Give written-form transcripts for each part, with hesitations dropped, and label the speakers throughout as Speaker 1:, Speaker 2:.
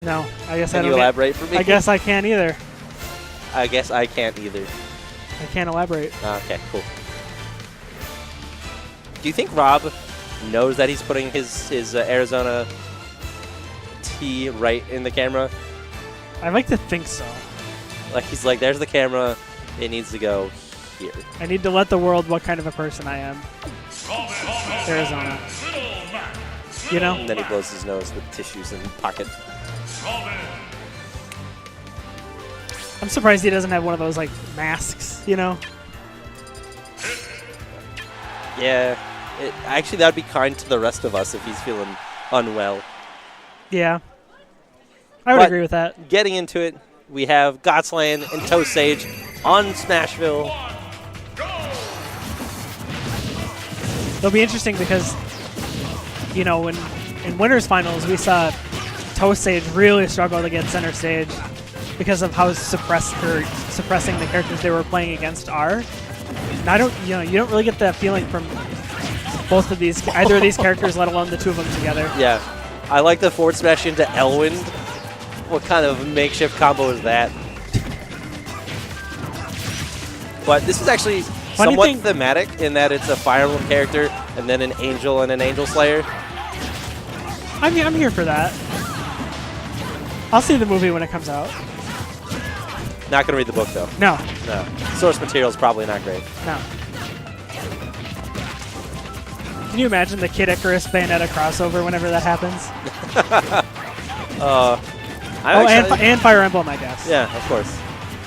Speaker 1: No, I guess
Speaker 2: Can you elaborate for me?
Speaker 1: I guess I can't either.
Speaker 2: I guess I can't either.
Speaker 1: I can't elaborate.
Speaker 2: Okay, cool. Do you think Rob knows that he's putting his Arizona tee right in the camera?
Speaker 1: I like to think so.
Speaker 2: Like he's like, there's the camera. It needs to go here.
Speaker 1: I need to let the world what kind of a person I am. Arizona. You know?
Speaker 2: And then he blows his nose with tissues in the pocket.
Speaker 1: I'm surprised he doesn't have one of those, like, masks, you know?
Speaker 2: Yeah. Actually, that would be kind to the rest of us if he's feeling unwell.
Speaker 1: Yeah. I would agree with that.
Speaker 2: Getting into it, we have Slayin and Sm4sh on Smashville.
Speaker 1: It'll be interesting because, you know, in winners finals, we saw Sm4sh really struggle to get center stage because of how suppressing the characters they were playing against are. And you don't really get that feeling from both of these, either of these characters, let alone the two of them together.
Speaker 2: Yeah, I like the forward smash into Elwind. What kind of makeshift combo is that? But this is actually somewhat thematic in that it's a Fire Emblem character and then an Angel and an Angel Slayer.
Speaker 1: I mean, I'm here for that. I'll see the movie when it comes out.
Speaker 2: Not going to read the book, though.
Speaker 1: No.
Speaker 2: No. Source material is probably not great.
Speaker 1: No. Can you imagine the Kid Icarus Bayonetta crossover whenever that happens? And Fire Emblem, I guess.
Speaker 2: Yeah, of course.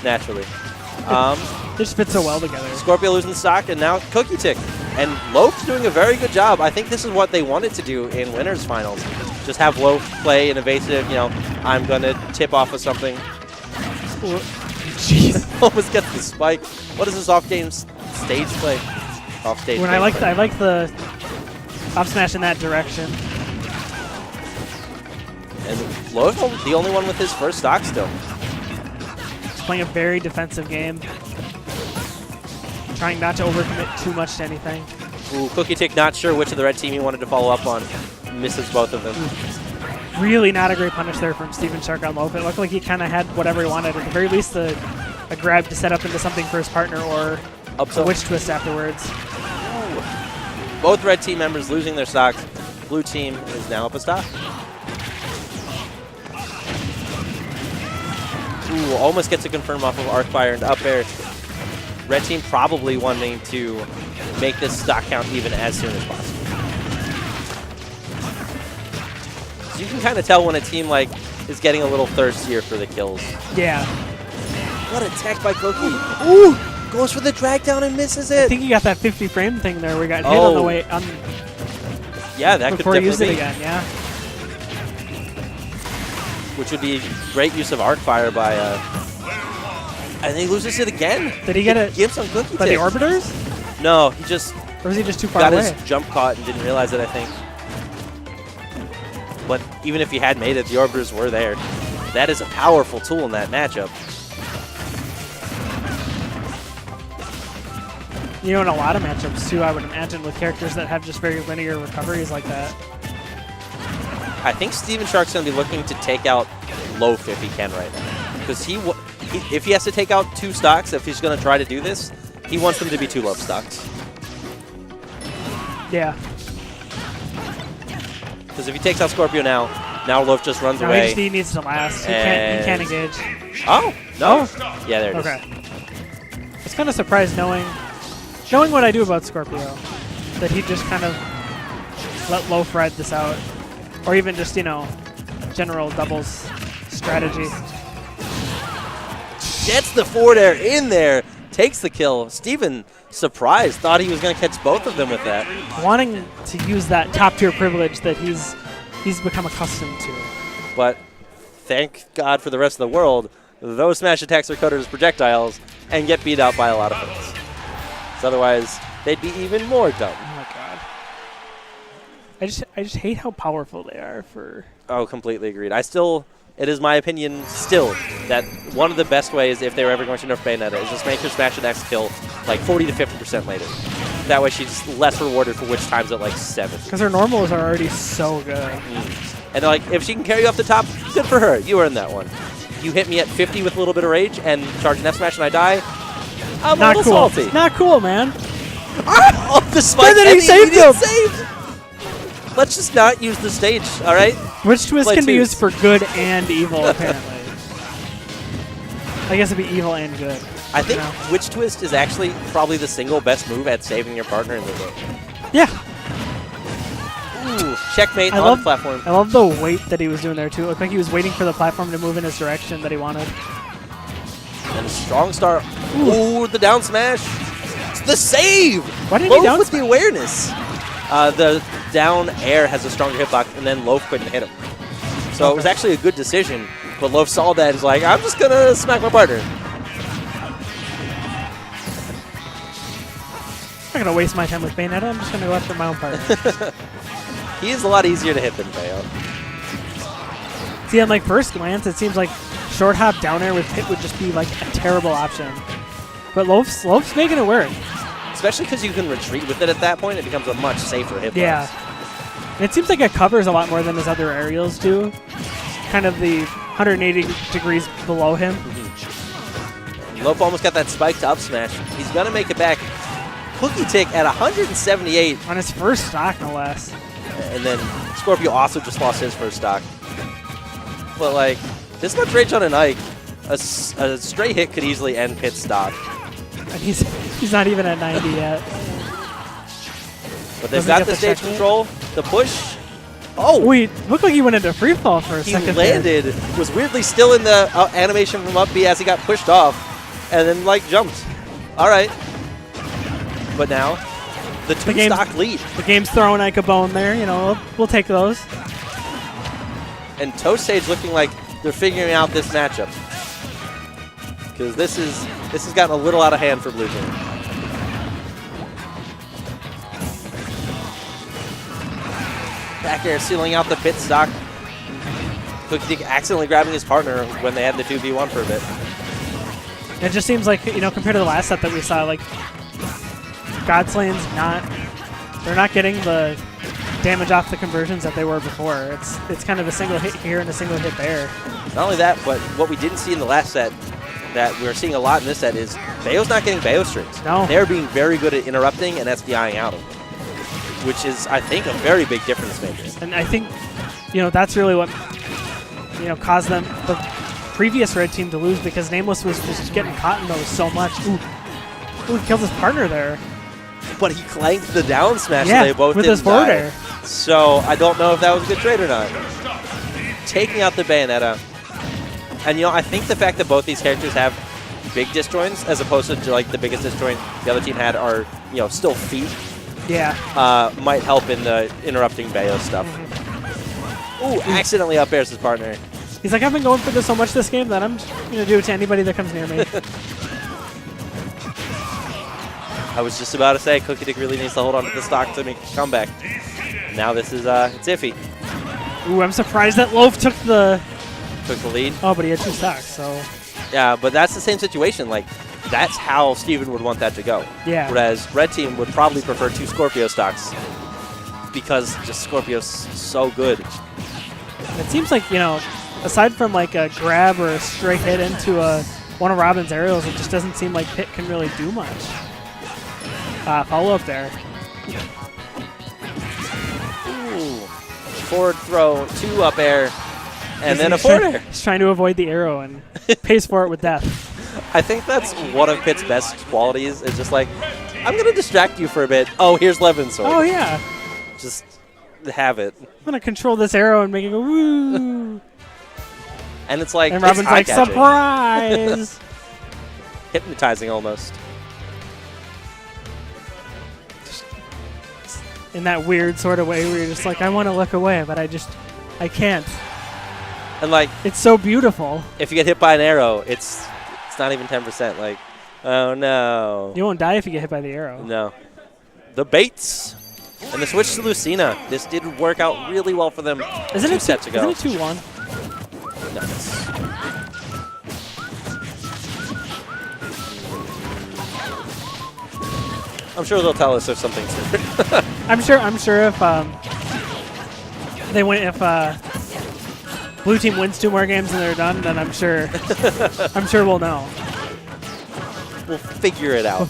Speaker 2: Naturally.
Speaker 1: They just fit so well together.
Speaker 2: Scorpio losing stock, and now Cookie Tick. And Loaf's doing a very good job. I think this is what they wanted to do in winners finals. Just have Loaf play an evasive, you know, I'm going to tip off of something. Jeez. Almost gets the spike. What is this off-game stage play? Off-stage
Speaker 1: I like the up smash in that direction.
Speaker 2: And Loaf, the only one with his first stock still.
Speaker 1: He's playing a very defensive game. Trying not to overcommit too much to anything.
Speaker 2: Ooh, Cookie Tick not sure which of the red team he wanted to follow up on. Misses both of them.
Speaker 1: Really not a great punish there from Sm4sh on Loaf. It looked like he kind of had whatever he wanted. At the very least, a grab to set up into something for his partner or a witch twist afterwards.
Speaker 2: Ooh. Both red team members losing their stocks. Blue team is now up a stock. Ooh, almost gets a confirm off of Arcfire into up air. Red team probably wanting to make this stock count even as soon as possible. So you can kind of tell when a team like is getting a little thirstier for the kills.
Speaker 1: Yeah.
Speaker 2: What a tech by Cookie. Ooh! Goes for the drag down and misses it.
Speaker 1: I think he got that 50 frame thing there. We got hit on the way.
Speaker 2: Yeah, that could
Speaker 1: before he
Speaker 2: definitely
Speaker 1: used it again, yeah.
Speaker 2: Which would be great use of Arcfire by, and he loses it again.
Speaker 1: Did he get it?
Speaker 2: Gives on Cookie
Speaker 1: By the
Speaker 2: Tick.
Speaker 1: Orbiters?
Speaker 2: No, he just...
Speaker 1: Or was he just too far
Speaker 2: got
Speaker 1: away?
Speaker 2: his jump caught and didn't realize it, I think. But even if he had made it, the Orbiters were there. That is a powerful tool in that matchup.
Speaker 1: You know, in a lot of matchups, too, I would imagine, with characters that have just very linear recoveries like that.
Speaker 2: I think Sm4sh's going to be looking to take out Loaf if he can right now. Because if he has to take out 2 stocks, if he's going to try to do this, he wants them to be 2 Loaf stocks.
Speaker 1: Yeah.
Speaker 2: Because if he takes out Scorpio now Loaf just runs away.
Speaker 1: He needs to last. He can't engage.
Speaker 2: Oh, no. Yeah, there it is.
Speaker 1: Okay. I was kind of surprised knowing what I do about Scorpio, that he just kind of let Loaf ride this out. Or even just, you know, general doubles strategy.
Speaker 2: Gets the forward air in there. Takes the kill. Steven, surprised. Thought he was going to catch both of them with that.
Speaker 1: Wanting to use that top-tier privilege that he's become accustomed to.
Speaker 2: But thank God for the rest of the world, those smash attacks are coded as projectiles and get beat out by a lot of things. So otherwise, they'd be even more dumb.
Speaker 1: Oh my God. I just hate how powerful they are for...
Speaker 2: Oh, completely agreed. It is my opinion still that one of the best ways, if they were ever going to nerf Bayonetta, is just make her smash an X kill like 40 to 50% later. That way she's less rewarded for which times at like 7.
Speaker 1: Because her normals are already so good.
Speaker 2: And they're like, if she can carry you off the top, good for her. You earned that one. You hit me at 50 with a little bit of rage and charge an F smash and I die. I'm
Speaker 1: Not
Speaker 2: a little
Speaker 1: cool.
Speaker 2: salty.
Speaker 1: Not cool, man.
Speaker 2: Oh, the spike
Speaker 1: then
Speaker 2: and
Speaker 1: he
Speaker 2: the
Speaker 1: saved
Speaker 2: immediate
Speaker 1: him.
Speaker 2: save. Let's just not use the stage, all right?
Speaker 1: Which twist
Speaker 2: Play
Speaker 1: can be
Speaker 2: twos.
Speaker 1: used for good and evil, apparently. I guess it'd be evil and good.
Speaker 2: I think
Speaker 1: you know?
Speaker 2: Witch Twist is actually probably the single best move at saving your partner in the game.
Speaker 1: Yeah.
Speaker 2: Ooh, checkmate
Speaker 1: I
Speaker 2: on
Speaker 1: love-
Speaker 2: the platform.
Speaker 1: I love the weight that he was doing there, too. It looked like he was waiting for the platform to move in his direction that he wanted.
Speaker 2: And a strong start. Ooh, the down smash. It's the save!
Speaker 1: Why didn't he
Speaker 2: Loaf
Speaker 1: down
Speaker 2: with the awareness. The down air has a stronger hitbox, and then Loaf couldn't hit him. So it was actually a good decision, but Loaf saw that and was like, I'm just going to smack my partner.
Speaker 1: I'm not going to waste my time with Bayonetta. I'm just going to go after my own partner.
Speaker 2: He is a lot easier to hit than Bayo.
Speaker 1: See, on like first glance, it seems like short hop down air with hit would just be like a terrible option. But Loaf's making it work.
Speaker 2: Especially because you can retreat with it at that point. It becomes a much safer hitbox.
Speaker 1: Yeah. And it seems like it covers a lot more than his other aerials do. Kind of the 180 degrees below him.
Speaker 2: Loaf almost got that spike to up smash. He's going to make it back. Cookie Tick at 178.
Speaker 1: On his first stock, no less.
Speaker 2: And then Scorpio also just lost his first stock. But, like, this much rage on an Ike, a stray hit could easily end Pit's stock.
Speaker 1: And he's not even at 90 yet.
Speaker 2: But they've
Speaker 1: Doesn't
Speaker 2: got
Speaker 1: get
Speaker 2: the
Speaker 1: the
Speaker 2: stage
Speaker 1: checkmate?
Speaker 2: control. The push. Oh!
Speaker 1: Wait, looked like he went into free fall for a
Speaker 2: He
Speaker 1: second there.
Speaker 2: landed, was weirdly still in the animation from up B as he got pushed off, and then, like, jumped. All right. But now, the two-stock lead.
Speaker 1: The game's throwing Ike a bone there. You know, we'll take those.
Speaker 2: And Toast Stage looking like they're figuring out this matchup. Because this has gotten a little out of hand for Blue Team. Back air sealing out the pit stock. Cookie Dick accidentally grabbing his partner when they had the 2v1 for a bit.
Speaker 1: It just seems like, you know, compared to the last set that we saw, like, they're not getting the damage off the conversions that they were before. It's kind of a single hit here and a single hit there.
Speaker 2: Not only that, but what we didn't see in the last set that we're seeing a lot in this set is Bayo's not getting Bayo strings.
Speaker 1: No.
Speaker 2: They're being very good at interrupting and SDIing out of them, which is, I think, a very big difference maker.
Speaker 1: And I think, you know, that's really what, you know, caused them, the previous red team, to lose, because Nameless was just getting caught in those so much. Ooh, he killed his partner there.
Speaker 2: But he clanked the down smash,
Speaker 1: Yeah,
Speaker 2: so they both
Speaker 1: with
Speaker 2: didn't
Speaker 1: his forward
Speaker 2: die.
Speaker 1: air.
Speaker 2: So I don't know if that was a good trade or not. Taking out the Bayonetta. And, you know, I think the fact that both these characters have big disjoints as opposed to, like, the biggest disjoint the other team had are, you know, still feet,
Speaker 1: Yeah.
Speaker 2: might help in the interrupting Bayo stuff. Ooh, accidentally up airs his partner.
Speaker 1: He's like, I've been going for this so much this game that I'm just going to do it to anybody that comes near me.
Speaker 2: I was just about to say Cookie Dick really needs to hold on to the stock to make a comeback. Now this is, it's iffy.
Speaker 1: Ooh, I'm surprised that Loaf took the
Speaker 2: lead.
Speaker 1: Oh, but he had two stocks, so.
Speaker 2: Yeah, but that's the same situation. Like, that's how Steven would want that to go.
Speaker 1: Yeah.
Speaker 2: Whereas Red Team would probably prefer 2 Scorpio stocks because just Scorpio's so good.
Speaker 1: It seems like, you know, aside from like a grab or a straight hit into one of Robin's aerials, it just doesn't seem like Pit can really do much. Follow up there.
Speaker 2: Ooh. Forward throw, 2 up air, and then a forward air.
Speaker 1: He's trying to avoid the arrow and pays for it with death.
Speaker 2: I think that's one of Pit's best qualities. Is just like, I'm going to distract you for a bit. Oh, here's Levin's sword.
Speaker 1: Oh, yeah.
Speaker 2: Just have it.
Speaker 1: I'm going to control this arrow and make it go woo.
Speaker 2: And it's like,
Speaker 1: And Robin's
Speaker 2: it's
Speaker 1: like,
Speaker 2: eye-catching.
Speaker 1: surprise!
Speaker 2: Hypnotizing almost.
Speaker 1: In that weird sort of way where you're just like, I want to look away, but I can't.
Speaker 2: And like,
Speaker 1: It's so beautiful.
Speaker 2: if you get hit by an arrow, it's not even 10%. Like, oh no.
Speaker 1: You won't die if you get hit by the arrow.
Speaker 2: No. The baits. And the switch to Lucina. This did work out really well for them
Speaker 1: Isn't
Speaker 2: 2
Speaker 1: it
Speaker 2: sets ago.
Speaker 1: Isn't it 2-1?
Speaker 2: Nice. I'm sure they'll tell us if something's different.
Speaker 1: I'm sure if they went if blue team wins 2 more games and they're done, then I'm sure we'll know.
Speaker 2: We'll figure it out.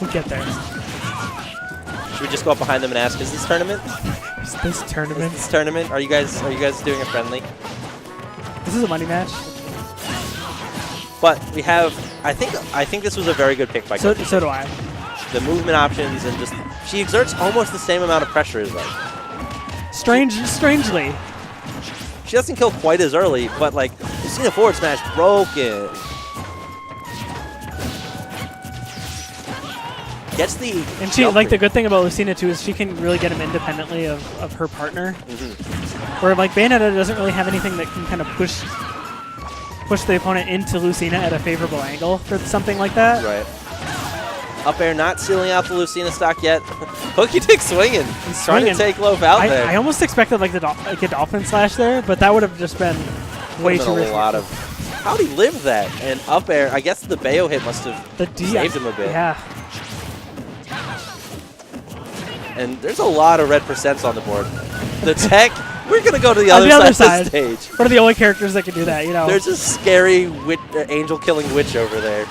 Speaker 1: We'll get there.
Speaker 2: Should we just go up behind them and ask, is this tournament?
Speaker 1: Is this tournament?
Speaker 2: Is this tournament? Are you guys doing a friendly?
Speaker 1: This is a money match.
Speaker 2: But we have, I think this was a very good pick by Cookie.
Speaker 1: So do I.
Speaker 2: The movement options and just, she exerts almost the same amount of pressure as like.
Speaker 1: Strangely.
Speaker 2: She doesn't kill quite as early, but like, you've seen a forward smash broken. Gets the
Speaker 1: and she like the good thing about Lucina too is she can really get him independently of her partner. Where like Bayonetta doesn't really have anything that can kind of push the opponent into Lucina at a favorable angle for something like that.
Speaker 2: Right. Up air not sealing out the Lucina stock yet. Cookie Dick swinging. He's trying to take Loaf out there.
Speaker 1: I almost expected like a dolphin slash there, but that would have just been way too risky.
Speaker 2: How'd he live that? And up air, I guess the Bayo hit must have saved him a bit.
Speaker 1: Yeah.
Speaker 2: And there's a lot of red percents on the board. The tech, we're going to go to the other side of the stage.
Speaker 1: What are the only characters that can do that, you know?
Speaker 2: There's a scary angel-killing witch over there.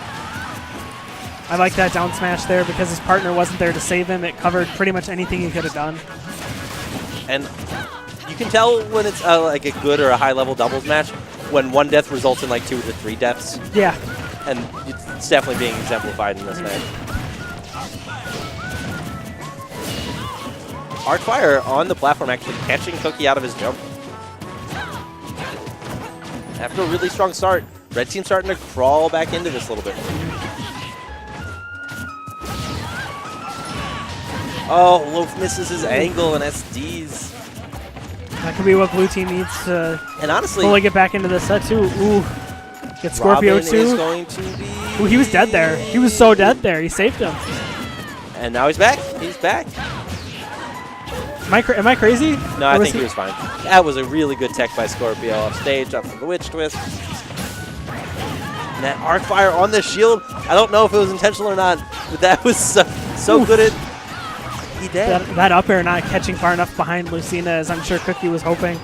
Speaker 1: I like that down smash there because his partner wasn't there to save him. It covered pretty much anything he could have done. And
Speaker 2: you can tell when it's like a good or a high-level doubles match when 1 death results in like 2 to 3 deaths.
Speaker 1: Yeah.
Speaker 2: And it's definitely being exemplified in this match. Arcfire on the platform actually catching Cookie out of his jump. After a really strong start, red team starting to crawl back into this a little bit. Oh, Loaf misses his angle and SDs.
Speaker 1: That could be what blue team needs to fully get back into the set too. Ooh, get Scorpio
Speaker 2: Robin
Speaker 1: too.
Speaker 2: Is going to be...
Speaker 1: Ooh, he was dead there. He was so dead there. He saved him.
Speaker 2: And now he's back. He's back.
Speaker 1: Am I crazy?
Speaker 2: No, I think he was fine. That was a really good tech by Scorpio off stage, up from the Witch Twist. And that Arcfire on the shield, I don't know if it was intentional or not, but that was so good at... He did.
Speaker 1: That up air not catching far enough behind Lucina, as I'm sure Cookie was hoping.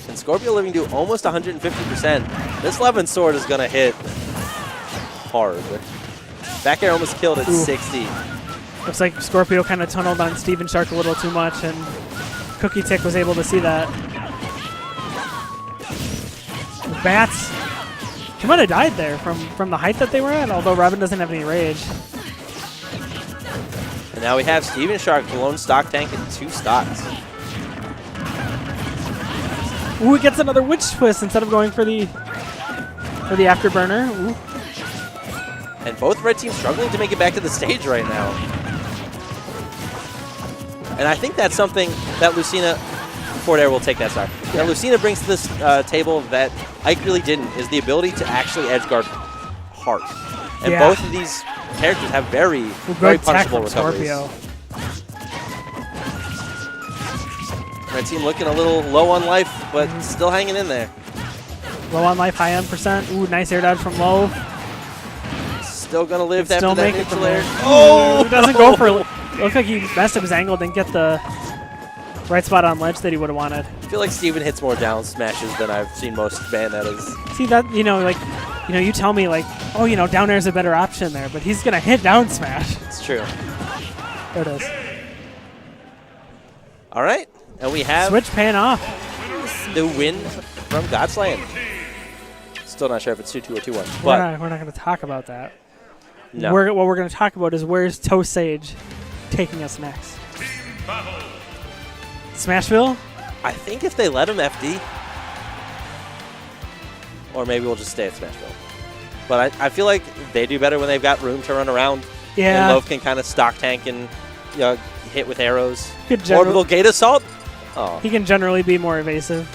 Speaker 2: And Scorpio living to almost 150%. This Levin sword is going to hit hard. Back air almost killed at 60.
Speaker 1: Looks like Scorpio kind of tunneled on Sm4sh a little too much, and Cookie Tick was able to see that. The bats, he might have died there from the height that they were at, although Robin doesn't have any rage.
Speaker 2: And now we have Sm4sh, the lone stock tank, and 2 stocks.
Speaker 1: Ooh, he gets another Witch Twist instead of going for the Afterburner. Ooh.
Speaker 2: And both red teams struggling to make it back to the stage right now. And I think that's something that Lucina, forward air will take that stock. Yeah. That Lucina brings to this table that Ike really didn't, is the ability to actually edge guard hard. And both of these characters have very punishable recoveries.
Speaker 1: Scorpio.
Speaker 2: Red team looking a little low on life, but still hanging in there.
Speaker 1: Low on life, high on percent. Ooh, nice air dodge from low.
Speaker 2: Still going to live after that neutral air.
Speaker 1: Oh! He doesn't go for... Looks like he messed up his angle, didn't get the right spot on ledge that he would have wanted.
Speaker 2: I feel like Steven hits more down smashes than I've seen most Bayonettas.
Speaker 1: See that, you tell me like, oh, down air is a better option there, but he's gonna hit down smash.
Speaker 2: It's true.
Speaker 1: There it is.
Speaker 2: All right, and we have
Speaker 1: Switch paying off.
Speaker 2: The win from Slayin. Still not sure if it's 2-2 or 2-1. But
Speaker 1: we're not gonna talk about that.
Speaker 2: No.
Speaker 1: What we're gonna talk about is where's Sm4sh taking us next. Smashville?
Speaker 2: I think if they let him FD, or maybe we'll just stay at Smashville. But I feel like they do better when they've got room to run around.
Speaker 1: Yeah.
Speaker 2: And Loaf can kind of stock tank and hit with arrows. Orbital Gate Assault. Oh.
Speaker 1: He can generally be more evasive.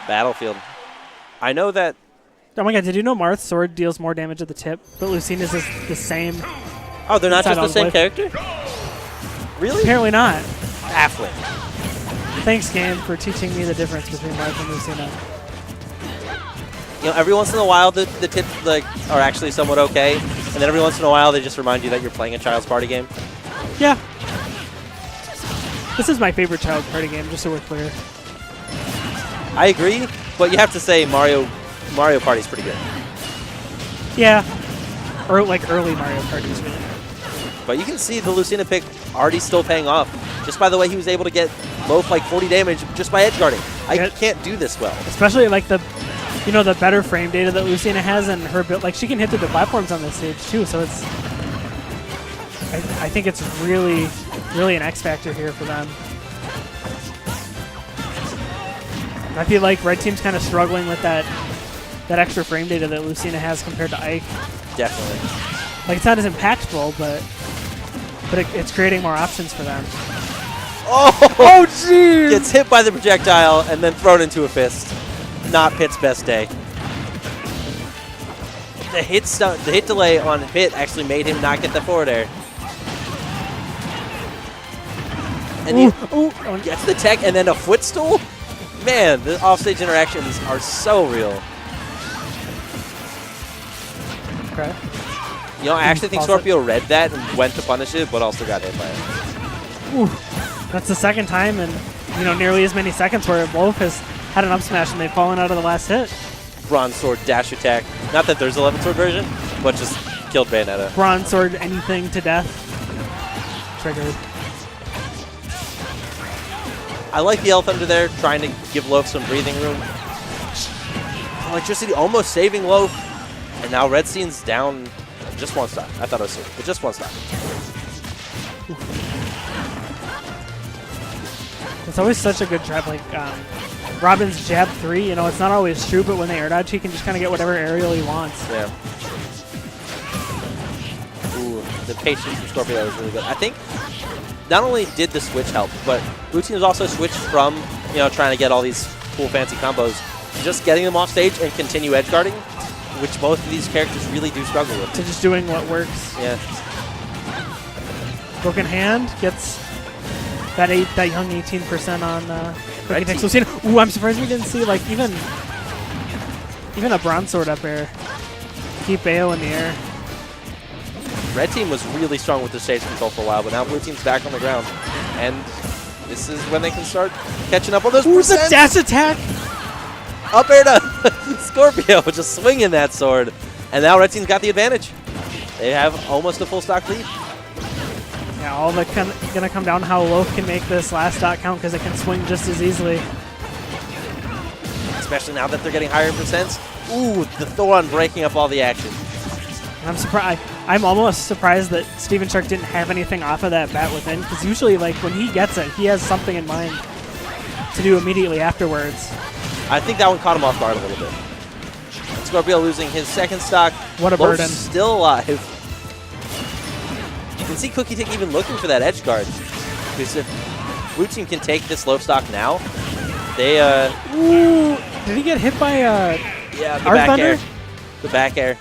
Speaker 2: Battlefield. I know that.
Speaker 1: Oh my god, did you know Marth's sword deals more damage at the tip, but Lucina's is the same?
Speaker 2: Oh, they're not just the same character? Really?
Speaker 1: Apparently not.
Speaker 2: Baffling.
Speaker 1: Thanks, game, for teaching me the difference between Marth and Lucina.
Speaker 2: Every once in a while the tips are actually somewhat okay, and then every once in a while they just remind you that you're playing a Child's Party game.
Speaker 1: Yeah. This is my favorite Child's Party game, just so we're clear.
Speaker 2: I agree, but you have to say Mario Party's pretty good.
Speaker 1: Yeah. Or like early Mario Kart is really good.
Speaker 2: But you can see the Lucina pick already still paying off just by the way he was able to get Loaf like 40 damage just by edge guarding. I can't do this well.
Speaker 1: Especially like the better frame data that Lucina has and her build. Like she can hit through the platforms on this stage too, so it's. I think it's really, really an X factor here for them. I feel like Red Team's kind of struggling with that extra frame data that Lucina has compared to Ike.
Speaker 2: Definitely.
Speaker 1: Like it's not as impactful, but it's creating more options for them.
Speaker 2: Oh, jeez! Gets hit by the projectile and then thrown into a fist. Not Pit's best day. The hit delay on Pit actually made him not get the forward air. And he gets the tech and then a footstool? Man, the offstage interactions are so real.
Speaker 1: Okay.
Speaker 2: You know, I actually think Scorpio read that and went to punish it, but also got hit by it.
Speaker 1: Ooh, that's the second time in nearly as many seconds where Wolf has had an up smash and they've fallen out of the last hit.
Speaker 2: Bronze Sword dash attack. Not that there's 11 sword version, but just killed Bayonetta.
Speaker 1: Bronze Sword anything to death. Triggered.
Speaker 2: I like the Elf under there, trying to give Loaf some breathing room. Electricity almost saving Loaf. And now Red Scene's down just one stock. I thought it was two, but just one stock.
Speaker 1: It's always such a good trap. Like Robin's jab 3, it's not always true, but when they air dodge, he can just kind of get whatever aerial he wants.
Speaker 2: Yeah. Ooh, the patience from Scorpio is really good. I think not only did the switch help, but Blue Team has also switched from, trying to get all these cool fancy combos, just getting them off stage and continue edge guarding, which both of these characters really do struggle with.
Speaker 1: To just doing what works.
Speaker 2: Yeah.
Speaker 1: Broken Hand gets that young 18% on Red Team. Ooh, I'm surprised we didn't see like even a Bronze Sword up air. Keep Bayo in the air.
Speaker 2: Red Team was really strong with the stage control for a while, but now Blue Team's back on the ground. And this is when they can start catching up on those percents.
Speaker 1: The dash attack!
Speaker 2: Up air to Scorpio, just swinging that sword. And now Red Team's got the advantage. They have almost a full stock lead.
Speaker 1: Yeah, all going to come down to how Loaf can make this last stock count because it can swing just as easily.
Speaker 2: Especially now that they're getting higher in percents. Ooh, the Thoron breaking up all the action.
Speaker 1: I'm surprised. I'm almost surprised that Sm4sh didn't have anything off of that bat within, because usually, like when he gets it, he has something in mind to do immediately afterwards.
Speaker 2: I think that one caught him off guard a little bit. Scorpio losing his second stock.
Speaker 1: What a burden!
Speaker 2: Still alive. You can see Cookie Tick even looking for that edge guard, because if Blue Team can take this low stock now, they
Speaker 1: Ooh! Did he get hit by
Speaker 2: yeah, the
Speaker 1: Art
Speaker 2: back
Speaker 1: Thunder?
Speaker 2: air. The back air.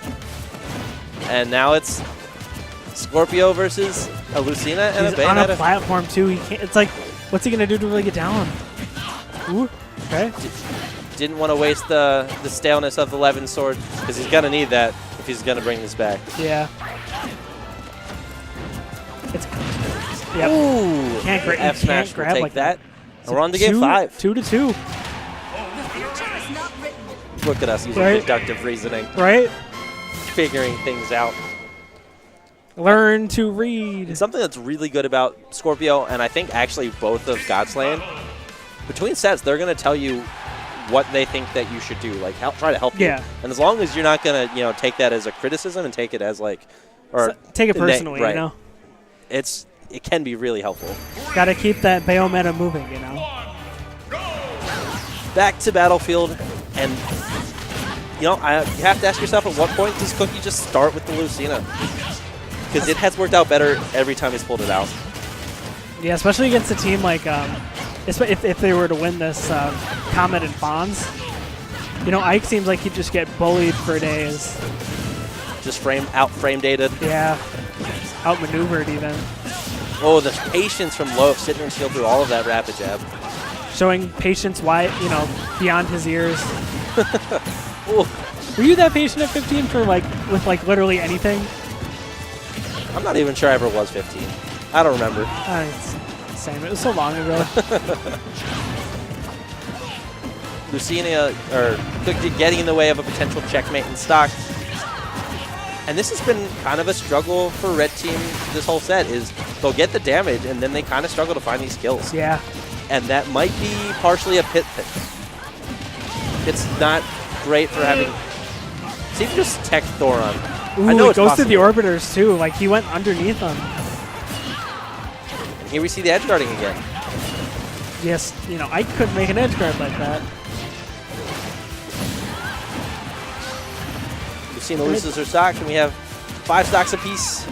Speaker 2: And now it's Scorpio versus a Lucina and
Speaker 1: He's
Speaker 2: a Bayonetta.
Speaker 1: on a platform too. He can't. It's like, what's he gonna do to really get down? Ooh, okay.
Speaker 2: Didn't want to waste the staleness of the Levin sword because he's gonna need that if he's gonna bring this back.
Speaker 1: Yeah. It's. Yep.
Speaker 2: Ooh. F Smash will take like that. And we're on to game 5.
Speaker 1: 2-2.
Speaker 2: Look at us using deductive reasoning.
Speaker 1: Right.
Speaker 2: Figuring things out.
Speaker 1: Learn to read.
Speaker 2: Something that's really good about Scorpio, and I think actually both of Slayin, between sets, they're going to tell you what they think that you should do, like try to help you. And as long as you're not going to, take that as a criticism and take it as like, or
Speaker 1: so take it personally,
Speaker 2: right. It can be really helpful.
Speaker 1: Got to keep that Bayo meta moving,
Speaker 2: Back to Battlefield, and you have to ask yourself, at what point does Cookie just start with the Lucina? Because it has worked out better every time he's pulled it out.
Speaker 1: Yeah, especially against a team like, if they were to win this Comet and Bonds, Ike seems like he'd just get bullied for days.
Speaker 2: Just frame dated.
Speaker 1: Yeah, outmaneuvered even.
Speaker 2: Oh, the patience from Loaf sitting and shield through all of that rapid jab.
Speaker 1: Showing patience beyond his ears.
Speaker 2: Ooh.
Speaker 1: Were you that patient at 15 for with literally anything?
Speaker 2: I'm not even sure I ever was 15. I don't remember.
Speaker 1: It's the same. It was so long ago.
Speaker 2: Lucina or Cookie getting in the way of a potential checkmate in stock. And this has been kind of a struggle for Red Team this whole set, is they'll get the damage and then they kind of struggle to find these kills.
Speaker 1: Yeah.
Speaker 2: And that might be partially a pit thing. It's not great for having... See if you just tech Thoron.
Speaker 1: Ooh,
Speaker 2: I know
Speaker 1: it goes
Speaker 2: possible.
Speaker 1: to the orbiters too. Like he went underneath them.
Speaker 2: And here we see the edge guarding again.
Speaker 1: Yes, you know, I couldn't make an edge guard like that.
Speaker 2: Lucina loses her stock, and we have 5 stocks apiece.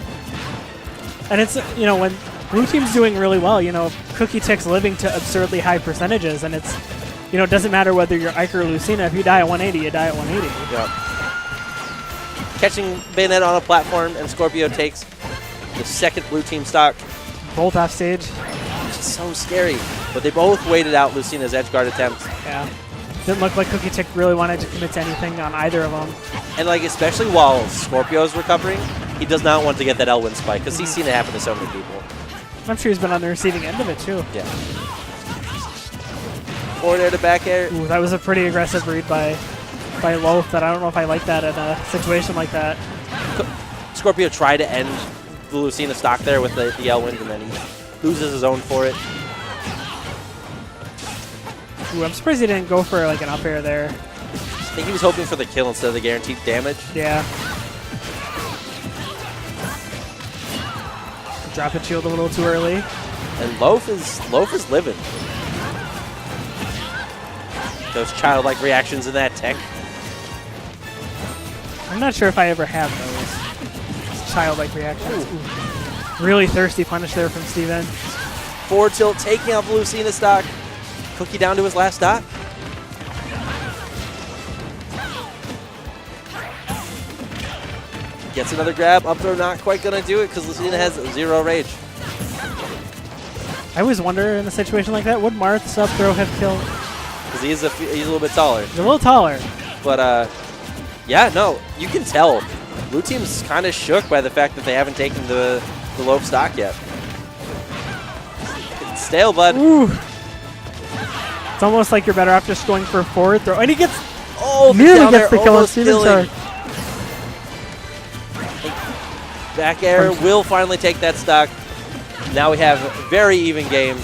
Speaker 1: And it's, you know, when blue team's doing really well, you know, Cookie Tick's living to absurdly high percentages, and it's, you know, it doesn't matter whether you're Ike or Lucina. If you die at 180, you die at 180.
Speaker 2: Yep. Catching Bayonetta on a platform, and Scorpio takes the second blue team stock.
Speaker 1: Both off stage.
Speaker 2: Which is so scary. But they both waited out Lucina's edge guard attempt.
Speaker 1: Yeah. Didn't look like Cookie Tick really wanted to commit to anything on either of them.
Speaker 2: And like, especially while Scorpio's recovering, he does not want to get that Elwyn spike, because he's seen it happen to so many people.
Speaker 1: I'm sure he's been on the receiving end of it too.
Speaker 2: Yeah. Forward air to back air.
Speaker 1: Ooh, that was a pretty aggressive read by Loaf, that I don't know if I like that in a situation like that.
Speaker 2: Scorpio tried to end the Lucina stock there with the Elwind, and then he loses his own for it.
Speaker 1: Ooh, I'm surprised he didn't go for like an up air there.
Speaker 2: I think he was hoping for the kill instead of the guaranteed damage.
Speaker 1: Yeah. Drop it shield a little too early.
Speaker 2: And Loaf is living. Those childlike reactions in that tech.
Speaker 1: I'm not sure if I ever have those childlike reactions. Ooh. Really thirsty punish there from Steven.
Speaker 2: Forward tilt, taking out the Lucina stock. Cookie down to his last stock. Gets another grab. Up throw not quite going to do it because Lucina has 0 rage.
Speaker 1: I always wonder in a situation like that, would Marth's up throw have killed?
Speaker 2: Because he's a little bit taller.
Speaker 1: He's a little taller.
Speaker 2: But, yeah, no, you can tell. Blue team's kind of shook by the fact that they haven't taken the Loaf stock yet. It's stale, bud.
Speaker 1: Ooh. It's almost like you're better off just going for a forward throw. And he gets
Speaker 2: nearly
Speaker 1: gets the kill on Steven's charge.
Speaker 2: Back air will finally take that stock. Now we have a very even game.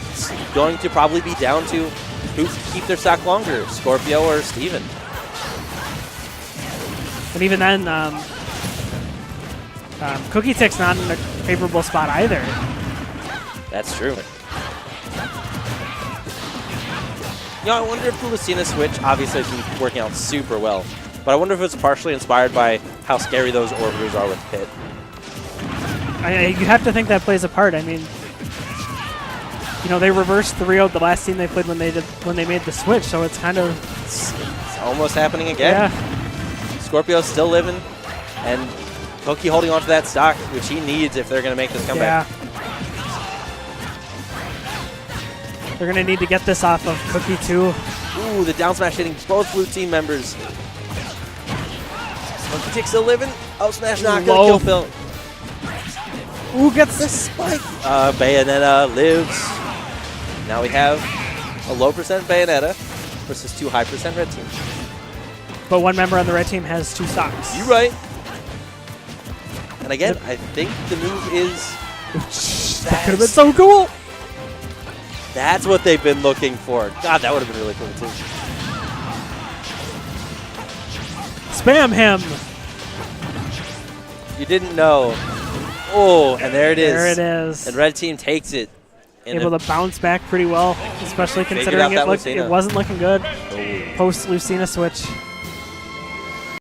Speaker 2: It's going to probably be down to who can keep their stock longer, Scorpio or Steven.
Speaker 1: And even then, Cookie Tick's not in a favorable spot either.
Speaker 2: That's true. You know, I wonder if the Lucina switch obviously has been working out super well, but I wonder if it's partially inspired by how scary those orbiters are with Pit.
Speaker 1: You have to think that plays a part. I mean, you know, they reversed 3-0 the last team they played when they made the switch, so it's kind of...
Speaker 2: It's almost happening again.
Speaker 1: Yeah.
Speaker 2: Scorpio's still living, and Cookie holding on to that stock, which he needs if they're going to make this comeback.
Speaker 1: Yeah. They're going to need to get this off of Cookie, too.
Speaker 2: Ooh, the down smash hitting both blue team members. Cookie Tick still living. Oh, smash not going to kill Phil.
Speaker 1: Ooh, gets
Speaker 2: the spike. Bayonetta lives. Now we have a low percent Bayonetta versus 2 high percent red team.
Speaker 1: But one member on the red team has 2 stocks.
Speaker 2: You're right. And again, I think the move is...
Speaker 1: That could have been so cool.
Speaker 2: That's what they've been looking for. God, that would have been really cool, too.
Speaker 1: Spam him.
Speaker 2: You didn't know. Oh, and there it is.
Speaker 1: There it is.
Speaker 2: And red team takes it.
Speaker 1: Able to bounce back pretty well, especially considering it wasn't looking good.
Speaker 2: Oh.
Speaker 1: Post Lucina switch.